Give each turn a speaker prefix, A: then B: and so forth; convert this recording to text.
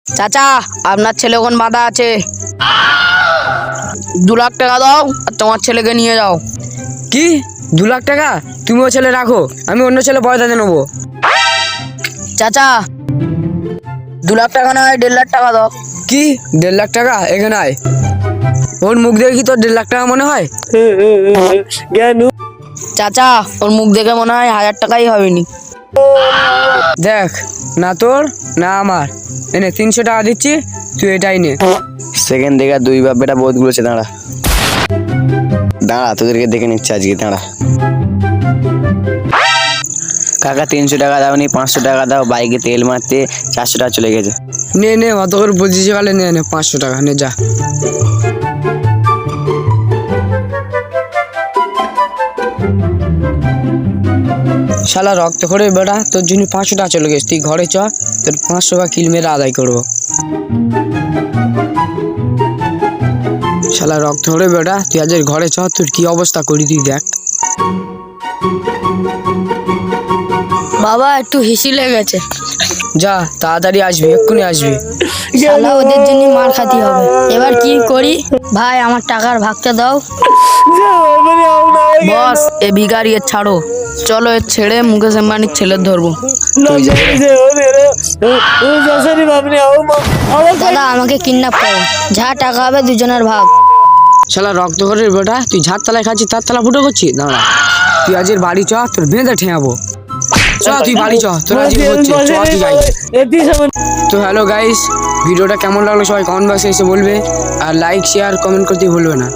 A: চাচা আপনার ছেলে ওখানে বাধা আছে, 2 লাখ টাকা দাও আর তোমার ছেলেকে নিয়ে যাও।
B: কি 2 লাখ টাকা? তুমি ও ছেলে রাখো, আমি অন্য ছেলে পয়সাতে নেবো।
A: চাচা 2 লাখ টাকা নয় 1.5 লাখ টাকা দাও।
B: কি 1.5 লাখ টাকা? এখানে আয়। ওর মুখ দেখে কি তোর 1.5 লাখ টাকা মনে হয়?
A: চাচা ওর মুখ দেখে মনে হয় 1000 টাকাই হবেনি।
B: দেখ, না তোর না আমার, এনে 300 টাকা দিচ্ছি, তুই এটাই নে।
C: সেকেন্ড দেখে দুই বাপ বেটা বহুত গুলোছে। দাঁড়া দাঁড়া, তোদেরকে দেখে নিচ্ছে আজকে। দাঁড়া কাকা, 300 টাকা দাও নি, 500 টাকা দাও, বাইকে তেল মারতে 400 টাকা চলে গেছে।
B: নে নে, অত করে বুঝিস গেলে নে নে 500 টাকা নে যা। শালা রক্ত করে বেটা, তোর জন্য 500 টাকা চলে গেছে। তুই ঘরে চ, তোর 500 টাকা কিল মেরে আদায় করবো। শালা রক্ত করে বেটা, তুই আজ ঘরে চ, তোর কি অবস্থা করি তুই দেখ।
A: বাবা একটু হিসি লেগেছে।
B: যা তাড়াতাড়ি আসবি, এক্ষুনি আসবি।
A: শালা ওদের জন্য মার খাতি হবে। এবার কি করি? ভাই আমার টাকার ভাগটা দাও। বস এ ভিখারি এর ছাড়ো, চলো এর ছেড়ে মুকেশ আম্বানির ছেলের ধরবো।
C: তুই যাবি রে?
A: দাদা আমাকে কিডন্যাপ করো, যা টাকা হবে দুজনের ভাগ।
B: শালা রক্ত করে বেটা, তুই ঝাড় তলায় খাচ্ছিস, তার তলা ফুটো করছিস। দাঁড়া, তুই আজের বাড়ি চ, তোর বেঁধে ঠেঙাবো। চ তুই বাড়ি চ, তোর আজকে হচ্ছে, চ তুই যাই। তো হ্যালো গাইস, ভিডিওটা কেমন লাগলো সবাই কমেন্ট বক্সে এসে বলবে, আর লাইক শেয়ার কমেন্ট করতে ভুলবে না।